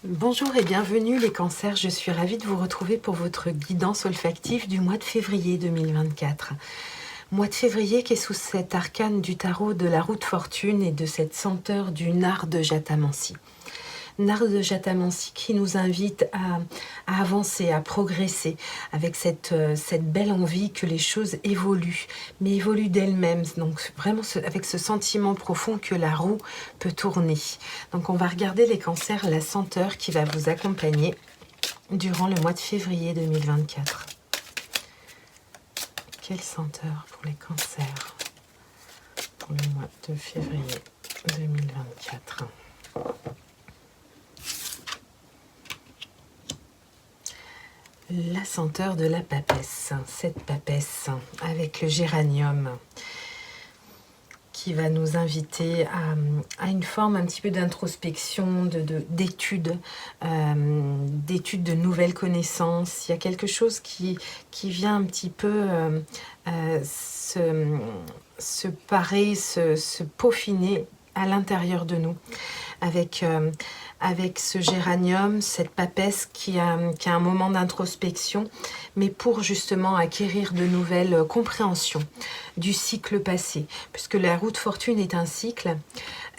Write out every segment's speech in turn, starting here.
Bonjour et bienvenue les cancers, je suis ravie de vous retrouver pour votre guidance olfactive du mois de février 2024. Mois de février qui est sous cet arcane du tarot de la roue de fortune et de cette senteur du nard de Jatamansi. Nard de Jatamansi qui nous invite à avancer, à progresser avec cette belle envie que les choses évoluent, mais évoluent d'elles-mêmes. Donc vraiment avec ce sentiment profond que la roue peut tourner. Donc on va regarder les cancers, la senteur qui va vous accompagner durant le mois de février 2024. Quelle senteur pour les cancers pour le mois de février 2024? La senteur de la papesse, cette papesse avec le géranium qui va nous inviter à une forme un petit peu d'introspection, d'étude, d'étude de nouvelles connaissances. Il y a quelque chose qui vient un petit peu se parer, se peaufiner à l'intérieur de nous. Avec ce géranium, cette papesse qui a un moment d'introspection, mais pour justement acquérir de nouvelles compréhensions du cycle passé, puisque la roue de fortune est un cycle,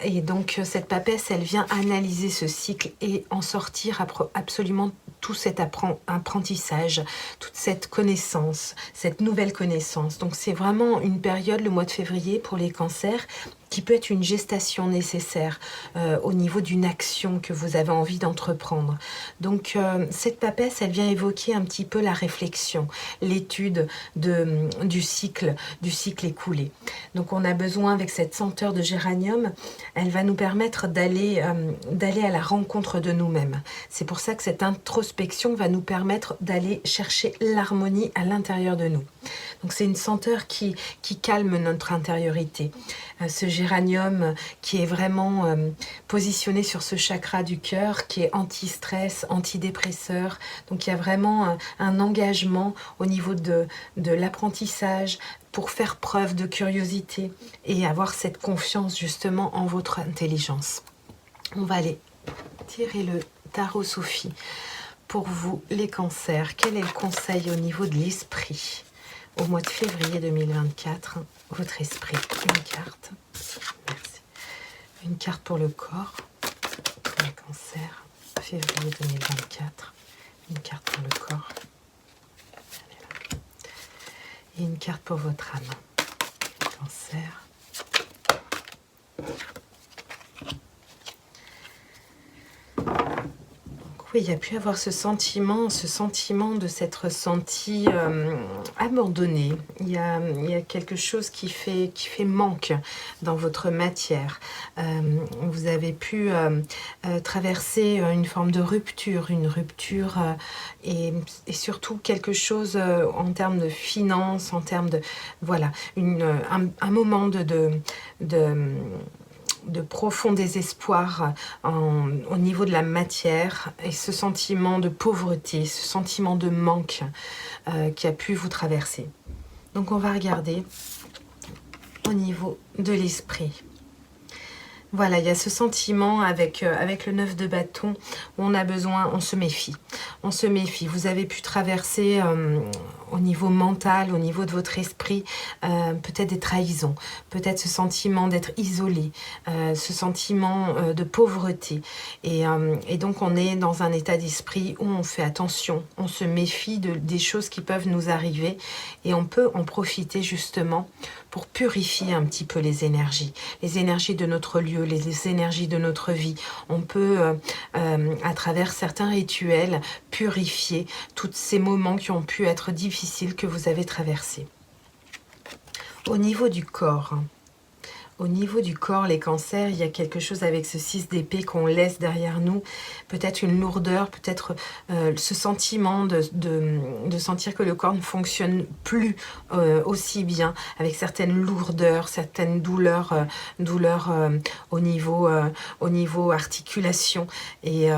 et donc cette papesse, elle vient analyser ce cycle et en sortir absolument tout cet apprentissage, toute cette connaissance, cette nouvelle connaissance. Donc c'est vraiment une période, le mois de février, pour les cancers, qui peut être une gestation nécessaire au niveau d'une action que vous avez envie d'entreprendre. Donc cette papesse, elle vient évoquer un petit peu la réflexion, l'étude du cycle écoulé. Donc on a besoin, avec cette senteur de géranium, elle va nous permettre d'aller à la rencontre de nous-mêmes. C'est pour ça que cette introspection va nous permettre d'aller chercher l'harmonie à l'intérieur de nous. Donc c'est une senteur qui calme notre intériorité. Ce géranium qui est vraiment positionné sur ce chakra du cœur, qui est anti-stress, antidépresseur. Donc il y a vraiment un engagement au niveau de l'apprentissage pour faire preuve de curiosité et avoir cette confiance justement en votre intelligence. On va aller tirer le tarot Sophie. Pour vous, les cancers, quel est le conseil au niveau de l'esprit au mois de février 2024, votre esprit? Une carte. Merci. Une carte pour le corps, pour les cancers, février 2024. Une carte pour le corps. Et une carte pour votre âme. Cancer. Oui, il y a pu avoir ce sentiment de s'être senti abandonné. Il y a quelque chose qui fait manque dans votre matière. Vous avez pu traverser une forme de rupture, et surtout quelque chose en termes de finances, en termes de... Voilà, un moment de profond désespoir au niveau de la matière, et ce sentiment de pauvreté, ce sentiment de manque qui a pu vous traverser. Donc on va regarder au niveau de l'esprit. Voilà, il y a ce sentiment avec le 9 de bâton où on a besoin, on se méfie. On se méfie. Vous avez pu traverser au niveau mental, au niveau de votre esprit, peut-être des trahisons, peut-être ce sentiment d'être isolé, ce sentiment de pauvreté. Et donc on est dans un état d'esprit où on fait attention, on se méfie des choses qui peuvent nous arriver, et on peut en profiter justement pour purifier un petit peu les énergies de notre lieu, les énergies de notre vie. On peut, à travers certains rituels, purifier tous ces moments qui ont pu être difficiles que vous avez traversés. Au niveau du corps, les cancers, il y a quelque chose avec ce 6 d'épée qu'on laisse derrière nous. Peut-être une lourdeur, peut-être ce sentiment de sentir que le corps ne fonctionne plus aussi bien, avec certaines lourdeurs, certaines douleurs au niveau articulation, et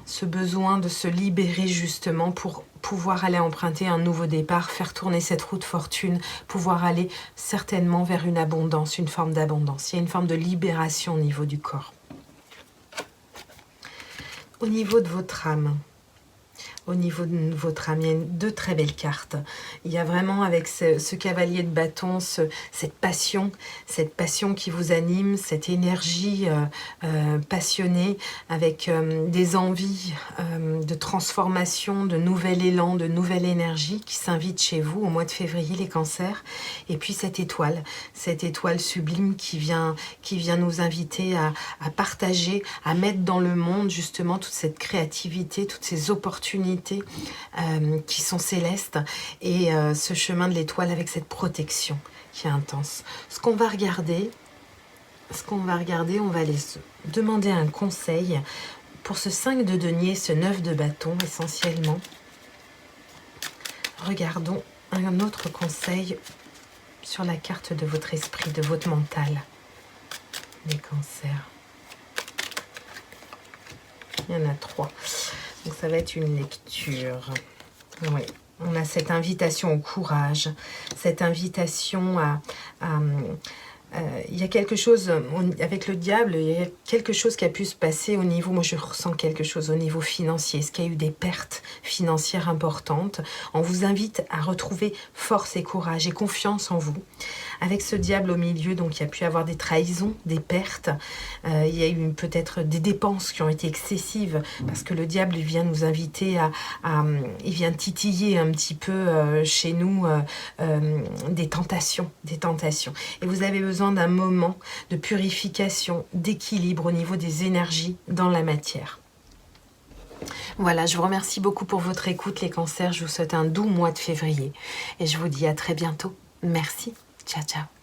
ce besoin de se libérer justement pour pouvoir aller emprunter un nouveau départ, faire tourner cette roue de fortune, pouvoir aller certainement vers une abondance, une forme d'abondance. Il y a une forme de libération au niveau du corps. Au niveau de votre âme, au niveau de votre âme, il y a deux très belles cartes. Il y a vraiment avec ce cavalier de bâton, cette passion qui vous anime, cette énergie passionnée, avec des envies de transformation, de nouvel élan, de nouvelle énergie qui s'invite chez vous au mois de février, les cancers. Et puis cette étoile sublime qui vient nous inviter à partager, à mettre dans le monde justement toute cette créativité, toutes ces opportunités qui sont célestes, et ce chemin de l'étoile avec cette protection qui est intense. Ce qu'on va regarder, on va aller se demander un conseil pour ce 5 de denier, ce 9 de bâton essentiellement. Regardons un autre conseil sur la carte de votre esprit, de votre mental, les cancers. Il y en a 3. Donc ça va être une lecture. Oui, on a cette invitation au courage, cette invitation il y a quelque chose, avec le diable, il y a quelque chose qui a pu se passer au niveau, moi je ressens quelque chose au niveau financier. Est-ce qu'il y a eu des pertes financières importantes? On vous invite à retrouver force et courage et confiance en vous. Avec ce diable au milieu, donc il y a pu avoir des trahisons, des pertes. Il y a eu peut-être des dépenses qui ont été excessives, parce que le diable il vient nous inviter il vient titiller un petit peu chez nous des tentations. Et vous avez besoin d'un moment de purification, d'équilibre au niveau des énergies dans la matière. Voilà, je vous remercie beaucoup pour votre écoute, les cancers. Je vous souhaite un doux mois de février et je vous dis à très bientôt. Merci. Ciao, ciao.